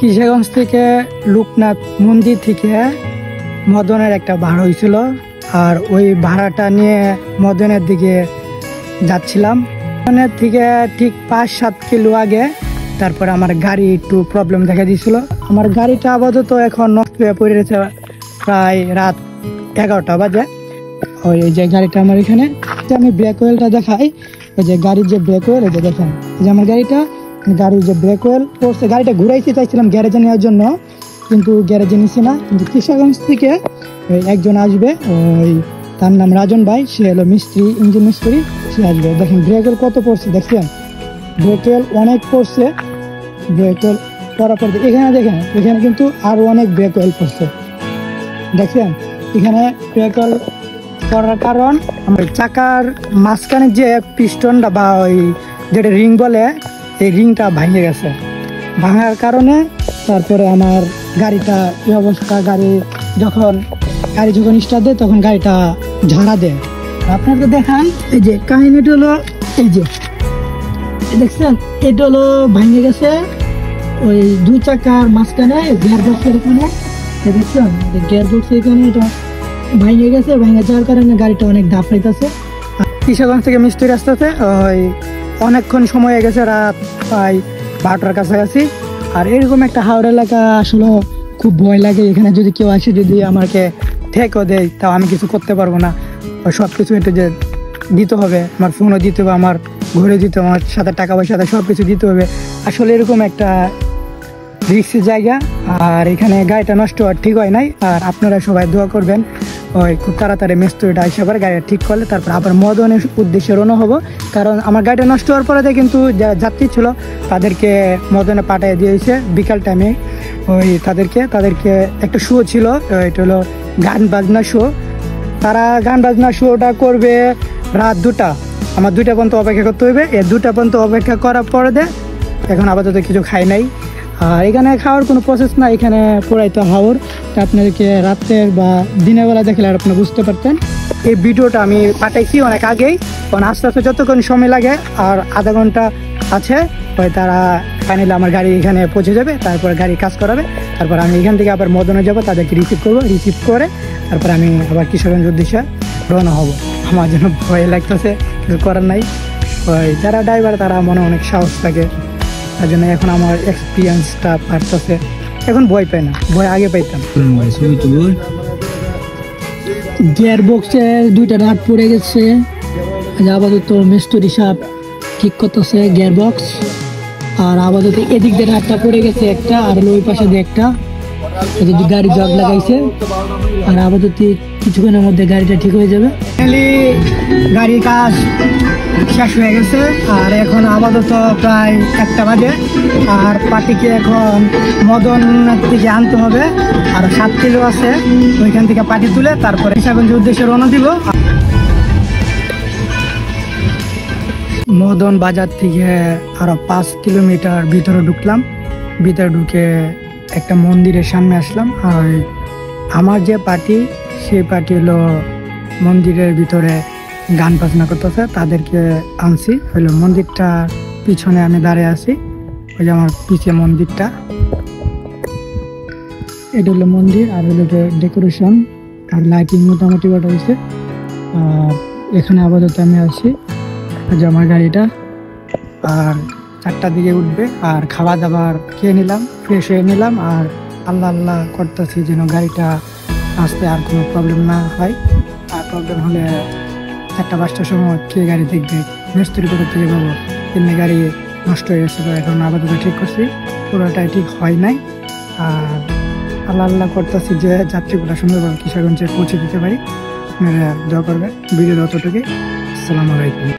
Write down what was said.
কিশোরগঞ্জ থেকে লোকনাথ মন্দির থেকে মদনের একটা ভাড়া হয়েছিল, আর ওই ভাড়াটা নিয়ে মদনের দিকে যাচ্ছিলাম। মদনের থেকে ঠিক 5-7 কিলো আগে তারপরে আমার গাড়ি একটু প্রবলেম দেখা দিয়েছিল। আমার গাড়িটা আপাতত এখন নষ্ট হয়ে পড়ে রয়েছে, প্রায় রাত 11টা বাজে। ওই যে গাড়িটা আমার এখানে, আমি ব্রেক ওয়েলটা দেখাই। ওই যে গাড়ির যে ব্রেক ওয়েল, এই যে দেখেন, এই যে আমার গাড়ির যে ব্রেক ওয়েল পড়ছে। গাড়িটা ঘুরাইতে চাইছিলাম গ্যারেজে নেওয়ার জন্য, কিন্তু গ্যারেজে নিছি না। কিন্তু কিশোরগঞ্জ থেকে একজন আসবে, ওই তার নাম রাজন ভাই, সে হলো মিস্ত্রি, ইঞ্জিন মিস্ত্রি, সে আসবে। দেখেন ব্রেক ওয়েল কত পড়ছে, দেখছেন ব্রেক ওয়েল অনেক পড়ছে। ব্রেক ওয়েল পড়ার পর এখানে দেখেন, এখানে কিন্তু আরো অনেক ব্রেক ওয়েল পড়ছে। দেখছেন এখানে ব্রেক ওয়েল করার কারণ আমার চাকার মাঝখানে যে পিস্টনটা বা ওই যেটা রিং বলে, এই রিংটা ভেঙে গেছে। ভাঙার কারণে তারপরে আমার গাড়িটা এই অবস্থা। গাড়ি যখন স্টার্ট দেয় তখন গাড়িটা ঝাড়া দেয়। আপনাকে দেখান, এই যে কাহিনীটা হলো, এই যে দেখছেন এটা হলো ভেঙে গেছে ওই 2 চাকার মাঝখানে গিয়ার বক্সের এখানে। দেখছেন গিয়ার বক্সের এখানে এটা ভেঙে গেছে। ভেঙে যাওয়ার কারণে গাড়িটা অনেক দাপ হইতেছে। কিশোরগঞ্জ থেকে মিস্ত্রি আসতেছে, ওই অনেকক্ষণ সময় হয়ে গেছে, রাত প্রায় 12টার কাছাকাছি। আর এরকম একটা হাওড় এলাকা আসলে খুব ভয় লাগে। এখানে যদি কেউ আসে, যদি আমাকে ঠেকও দেয়, তাও আমি কিছু করতে পারবো না। সব কিছু একটু যে দিতে হবে, আমার ফোনও দিতে হবে, আমার ঘুরে দিতে হবে, আমার সাথে টাকা পয়সা সব কিছু দিতে হবে। আসলে এরকম একটা রিস্কি জায়গা। আর এখানে গাড়িটা নষ্ট হওয়ার ঠিক হয় নাই। আর আপনারা সবাই দোয়া করবেন, ওই খুব তাড়াতাড়ি মিস্ত্রিটা এসে পরে গাড়িটা ঠিক করলে তারপর আবার মদনের উদ্দেশ্যে রওনা হবো। কারণ আমার গাড়িটা নষ্ট হওয়ার পরে কিন্তু যারা যাত্রী ছিল তাদেরকে মদনে পাঠিয়ে দিয়েছে বিকাল টাইমে। ওই তাদেরকে একটা শো ছিল, এটা হলো গান বাজনা শো। তারা গান বাজনা শোটা করবে রাত 2টা। আমার 2টা পর্যন্ত অপেক্ষা করতে হইবে। এই 2টা পর্যন্ত অপেক্ষা করার পরে এখন আপাতত কিছু খাই নাই। আর এখানে খাওয়ার কোনো প্রসেস না, এখানে পুরাইতে হাওর। আপনাদেরকে রাতের বা দিনের বেলা দেখলে আর আপনারা বুঝতে পারতেন। এই ভিডিওটা আমি পাঠাইছি অনেক আগেই, কারণ আস্তে আস্তে যতক্ষণ সময় লাগে আর আধা ঘন্টা আছে, ওই তারা ফাইনালি আমার গাড়ি এখানে পৌঁছে যাবে, তারপর গাড়ি কাজ করাবে। তারপর আমি এখান থেকে আবার মদনে যাবো, তাদেরকে রিসিভ করবো। রিসিভ করে তারপর আমি আবার কিশোরগঞ্জ উদ্দেশ্যে রওনা হব। আমার জন্য ভয় লাগতেছে, কিছু করার নাই। ওই যারা ড্রাইভার তারা মনে অনেক সাহস থাকে, তার জন্য এখন আমার এক্সপিরিয়েন্সটা বাড়তেছে। এখন ভয় পাই না, ভয় আগে পাইতাম। গিয়ার বক্সের 2টা নাট পড়ে গেছে, আপাতত মিস্ত্রি সাহেব ঠিক করতেছে গিয়ার বক্স। আর আপাতত এদিক দিয়ে নাটটা পড়ে গেছে একটা, আর ওই পাশে দিয়ে একটা গাড়ি জগ লাগাইছে। আর আপাতত কিছুক্ষণের মধ্যে গাড়িটা ঠিক হয়ে যাবে। গাড়ির কাজ শেষ হয়ে গেছে, আর এখন আপাতত প্রায় 1টা বাজে। আর পার্টিকে এখন মদন থেকে আনতে হবে, আর 7 কিলো আছে, ওইখান থেকে পার্টি তুলে তারপরে কিশোরগঞ্জের উদ্দেশ্যে রওনা দিব। মদন বাজার থেকে আরো 5 কিলোমিটার ভিতরে ঢুকলাম। ভিতরে ঢুকে একটা মন্দিরের সামনে আসলাম। আর আমার যে পার্টি, সেই পার্টি হলো মন্দিরের ভিতরে গান বাজনা করতেছে, তাদেরকে আনছি। হইলো মন্দিরটা পিছনে আমি দাঁড়িয়ে আছি, ওই যে আমার পিছিয়ে মন্দিরটা, এটা হলো মন্দির। আর হলো ডেকোরেশন আর লাইটিং মোটামুটি করা হয়েছে। আর এখানে আপাতত আমি আছি, যে আমার গাড়িটা। আর 4টার দিকে উঠবে, আর খাওয়া দাবার খেয়ে নিলাম, ফ্রেশ হয়ে নিলাম। আর আল্লাহ করতেছি যেন গাড়িটা আসতে আর কোনো প্রবলেম না হয়। আর প্রবলেম হলে 4টা-5টার সময় কে গাড়ি দেখবে, মিস্ত্রি করে থেকে পাবো। এমনি গাড়ি নষ্ট হয়ে গেছে, এখন আপাতত ঠিক করছি, পুরোটাই ঠিক হয় নাই। আর আল্লাহ করতেছি যে যাত্রীগুলো সুন্দরভাবে কিশোরগঞ্জে পৌঁছে দিতে পারি। আপনারা দোয়া করবেন। ভিডিও অতটুকুই। আসসালামু আলাইকুম।